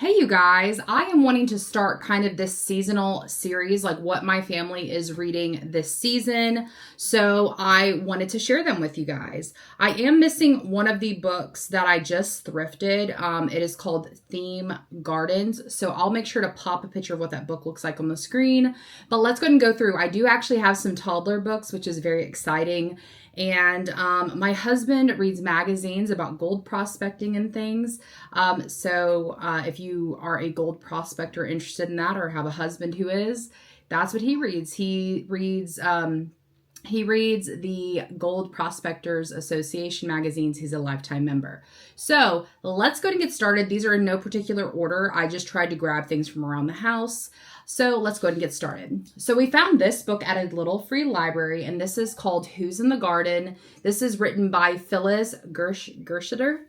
Hey, you guys, I am wanting to start kind of this seasonal series, like what my family is reading this season. So I wanted to share them with you guys. I am missing one of the books that I just thrifted. It is called Theme Gardens. So I'll make sure to pop a picture of what that book looks like on the screen. But let's go ahead and go through. I do actually have some toddler books, which is very exciting. And my husband reads magazines about gold prospecting and things. So if you are a gold prospector interested in that or have a husband who is, that's what he reads. He reads the Gold Prospectors Association magazines. He's a lifetime member. So let's go and get started. These are in no particular order. I just tried to grab things from around the house. So let's go ahead and get started. So we found this book at a little free library, and this is called Who's in the Garden. This is written by Phyllis Gersheder.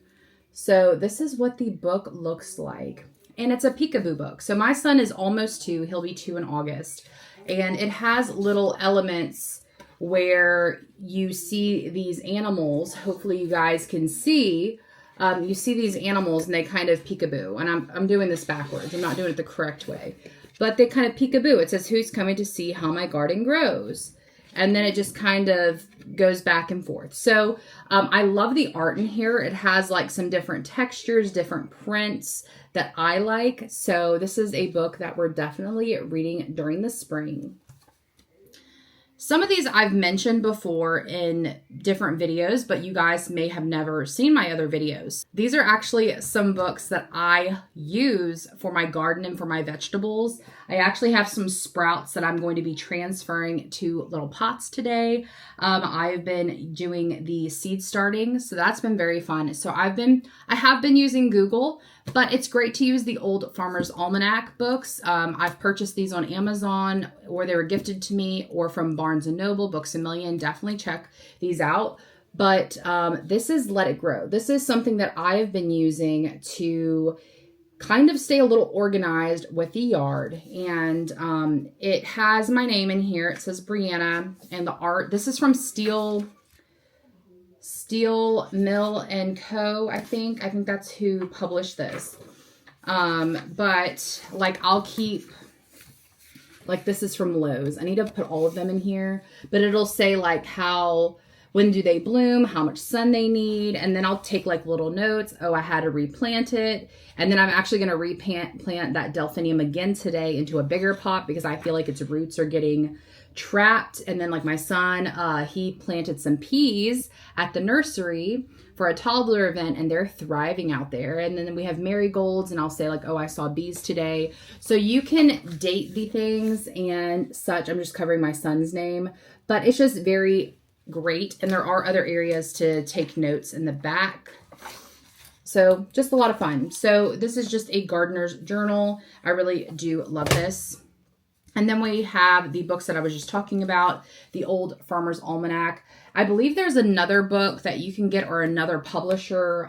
So this is what the book looks like. And it's a peekaboo book. So my son is almost 2. He'll be 2 in August. And it has little elements where you see these animals. Hopefully you guys can see. You see these animals and they kind of peekaboo. And I'm doing this backwards. I'm not doing it the correct way. But they kind of peekaboo. It says, who's coming to see how my garden grows? And then it just kind of goes back and forth. So I love the art in here. It has like some different textures, different prints that I like. So this is a book that we're definitely reading during the spring. Some of these I've mentioned before in different videos, but you guys may have never seen my other videos. These are actually some books that I use for my garden and for my vegetables. I actually have some sprouts that I'm going to be transferring to little pots today. I've been doing the seed starting, so that's been very fun. So I have been using Google, but it's great to use the old Farmer's Almanac books. I've purchased these on Amazon, or they were gifted to me, or from Barnes & Noble, Books A Million. Definitely check these out. But this is Let It Grow. This is something that I have been using to kind of stay a little organized with the yard. And it has my name in here. It says Brianna. And the art, this is from Steel Mill and Co. I think that's who published this. But like I'll keep, like this is from Lowe's. I need to put all of them in here, but it'll say like when do they bloom, how much sun they need. And then I'll take like little notes. Oh, I had to replant it. And then I'm actually going to replant that delphinium again today into a bigger pot because I feel like its roots are getting trapped. And then like my son, he planted some peas at the nursery for a toddler event and they're thriving out there. And then we have marigolds and I'll say like, oh, I saw bees today. So you can date the things and such. I'm just covering my son's name, but it's just very great. And there are other areas to take notes in the back. So just a lot of fun. So this is just a gardener's journal. I really do love this. And then we have the books that I was just talking about, the old Farmer's Almanac. I believe there's another book that you can get or another publisher,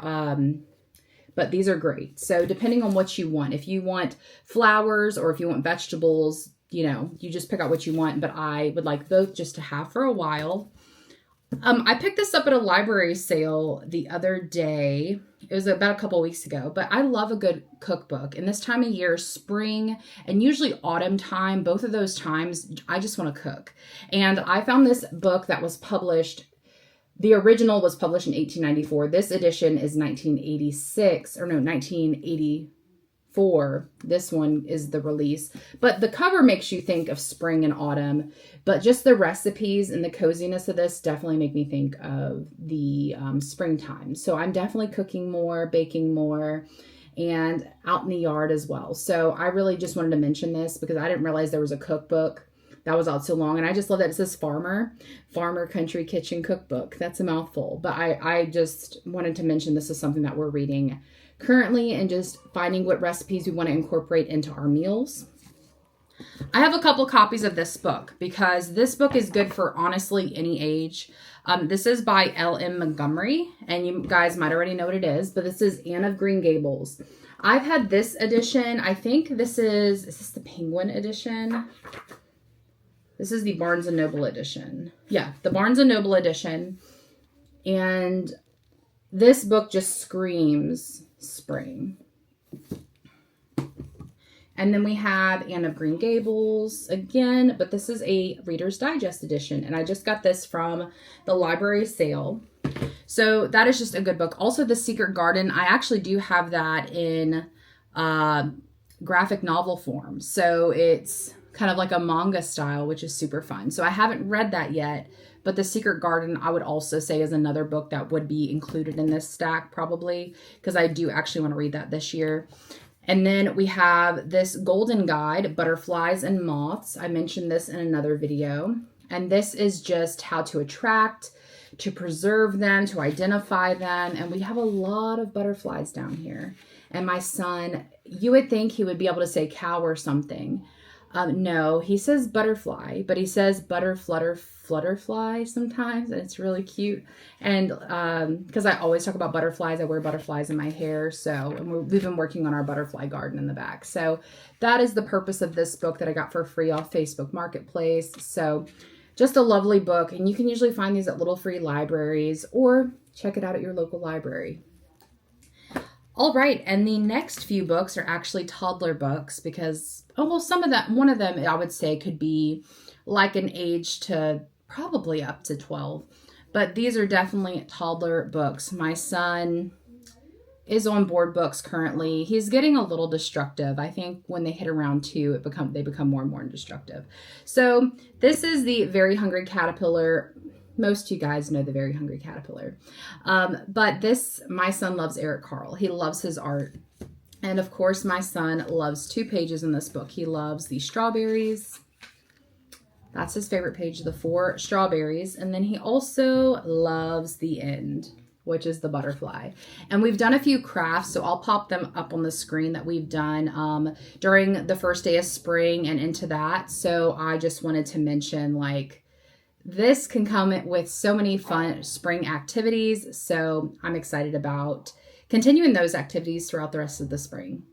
but these are great. So depending on what you want, if you want flowers or if you want vegetables, you know, you just pick out what you want. But I would like both just to have for a while. I picked this up at a library sale the other day. It was about a couple weeks ago, but I love a good cookbook. And this time of year, spring and usually autumn time, both of those times, I just want to cook. And I found this book that was published. The original was published in 1894. This edition is 1984. This one is the release, but the cover makes you think of spring and autumn, but just the recipes and the coziness of this definitely make me think of the springtime. So I'm definitely cooking more, baking more, and out in the yard as well. So I really just wanted to mention this because I didn't realize there was a cookbook that was out so long. And I just love that it says Farmer Country Kitchen Cookbook. That's a mouthful, but I just wanted to mention this is something that we're reading currently and just finding what recipes we want to incorporate into our meals. I have a couple copies of this book because this book is good for honestly any age. This is by L.M. Montgomery, and you guys might already know what it is, but this is Anne of Green Gables. I've had this edition. I think is this the Penguin edition? This is the Barnes & Noble edition. Yeah, the Barnes & Noble edition. And this book just screams spring. And then we have Anne of Green Gables again, but this is a Reader's Digest edition. And I just got this from the library sale. So that is just a good book. Also, The Secret Garden, I actually do have that in graphic novel form. So it's kind of like a manga style, which is super fun. So I haven't read that yet, but The Secret Garden, I would also say, is another book that would be included in this stack probably, because I do actually want to read that this year. And then we have this Golden Guide, Butterflies and Moths. I mentioned this in another video. And this is just how to attract, to preserve them, to identify them. And we have a lot of butterflies down here. And my son, you would think he would be able to say cow or something. No, he says butterfly, but he says flutterfly sometimes, and it's really cute. And because I always talk about butterflies, I wear butterflies in my hair, so we've been working on our butterfly garden in the back. So that is the purpose of this book that I got for free off Facebook Marketplace. So just a lovely book, and you can usually find these at little free libraries or check it out at your local library. All right, and the next few books are actually toddler books because, oh, well, one of them I would say could be like an age to probably up to 12. But these are definitely toddler books. My son is on board books currently. He's getting a little destructive. I think when they hit around 2, they become more and more destructive. So this is the Very Hungry Caterpillar. Most of you guys know the Very Hungry Caterpillar. But my son loves Eric Carle. He loves his art. And of course, my son loves 2 pages in this book. He loves the strawberries. That's his favorite page, the 4 strawberries. And then he also loves the end, which is the butterfly. And we've done a few crafts, so I'll pop them up on the screen that we've done during the first day of spring and into that. So I just wanted to mention, this can come with so many fun spring activities. So I'm excited about continuing those activities throughout the rest of the spring.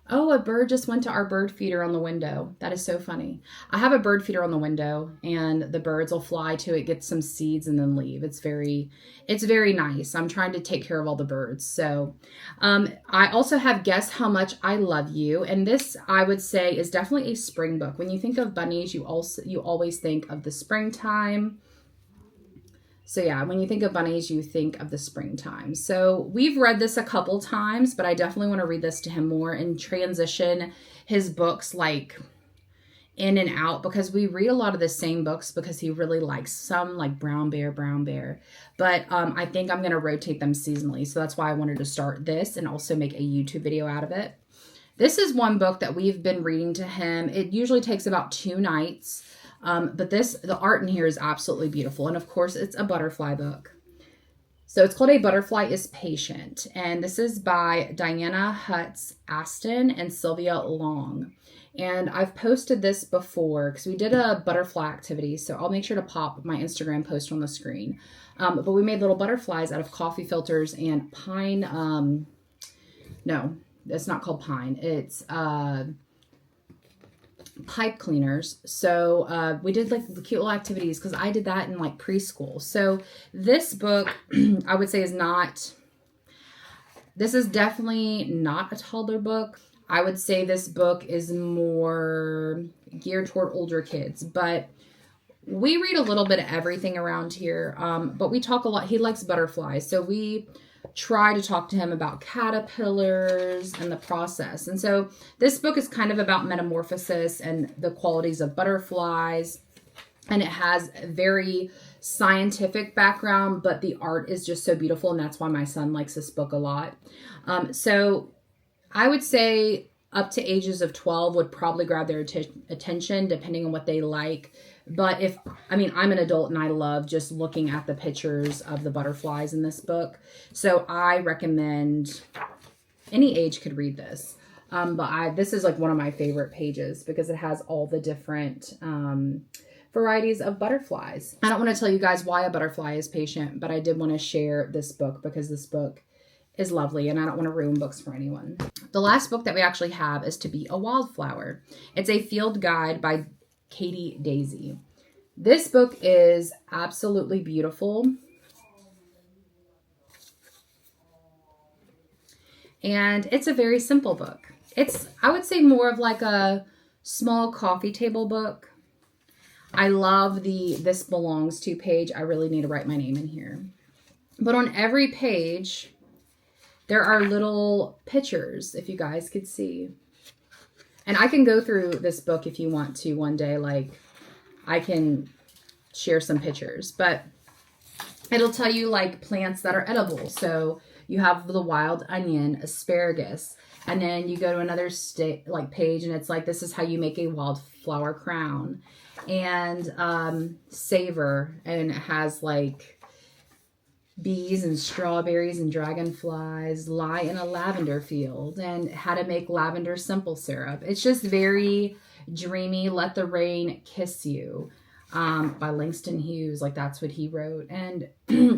Oh, a bird just went to our bird feeder on the window. That is so funny. I have a bird feeder on the window, and the birds will fly to it, get some seeds, and then leave. It's very nice. I'm trying to take care of all the birds. So I also have Guess How Much I Love You. And this, I would say, is definitely a spring book. When you think of bunnies, you always think of the springtime. So yeah, when you think of bunnies, you think of the springtime. So we've read this a couple times, but I definitely want to read this to him more and transition his books in and out, because we read a lot of the same books because he really likes some, like Brown Bear. But I think I'm going to rotate them seasonally. So that's why I wanted to start this and also make a YouTube video out of it. This is one book that we've been reading to him. It usually takes about 2 nights. But the art in here is absolutely beautiful. And of course, it's a butterfly book. So it's called A Butterfly is Patient. And this is by Diana Hutz Aston and Sylvia Long. And I've posted this before because we did a butterfly activity. So I'll make sure to pop my Instagram post on the screen. But we made little butterflies out of coffee filters and pine. No, it's not called pine. It's pipe cleaners. So we did the cute little activities because I did that in preschool. So this book I would say this is definitely not a toddler book. I would say this book is more geared toward older kids, but we read a little bit of everything around here. But we talk a lot. He likes butterflies. So we try to talk to him about caterpillars and the process. And so this book is kind of about metamorphosis and the qualities of butterflies. And it has a very scientific background, but the art is just so beautiful. And that's why my son likes this book a lot. So I would say up to ages of 12 would probably grab their attention, depending on what they like. But I'm an adult and I love just looking at the pictures of the butterflies in this book. So I recommend any age could read this. But this is one of my favorite pages because it has all the different varieties of butterflies. I don't want to tell you guys why a butterfly is patient, but I did want to share this book because this book is lovely and I don't want to ruin books for anyone. The last book that we actually have is To Be a Wildflower. It's a field guide by Katie Daisy. This book is absolutely beautiful. And it's a very simple book. It's, I would say, more of like a small coffee table book. I love the This Belongs To page. I really need to write my name in here. But on every page, there are little pictures, if you guys could see. And I can go through this book if you want to one day. Like, I can share some pictures. But it'll tell you, like, plants that are edible. So you have the wild onion, asparagus. And then you go to another page, and it's like, this is how you make a wildflower crown. And savor, and it has like bees and strawberries and dragonflies, lie in a lavender field, and how to make lavender simple syrup. It's just very dreamy. Let the Rain Kiss You by Langston Hughes. Like, that's what he wrote. And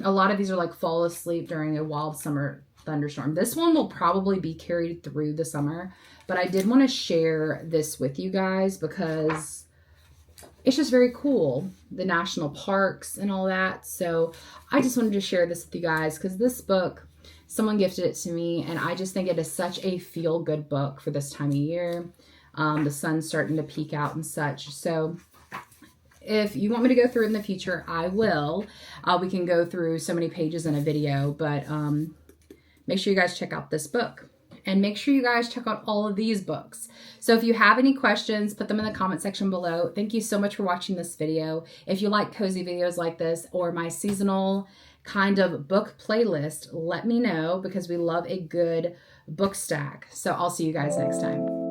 a lot of these are like fall asleep during a wild summer thunderstorm. This one will probably be carried through the summer, but I did want to share this with you guys because it's just very cool, the national parks and all that. So I just wanted to share this with you guys because this book, someone gifted it to me, and I just think it is such a feel-good book for this time of year. The sun's starting to peek out and such. So if you want me to go through it in the future, I will. We can go through so many pages in a video, but make sure you guys check out this book. And make sure you guys check out all of these books. So if you have any questions, put them in the comment section below. Thank you so much for watching this video. If you like cozy videos like this or my seasonal kind of book playlist, let me know because we love a good book stack. So I'll see you guys next time.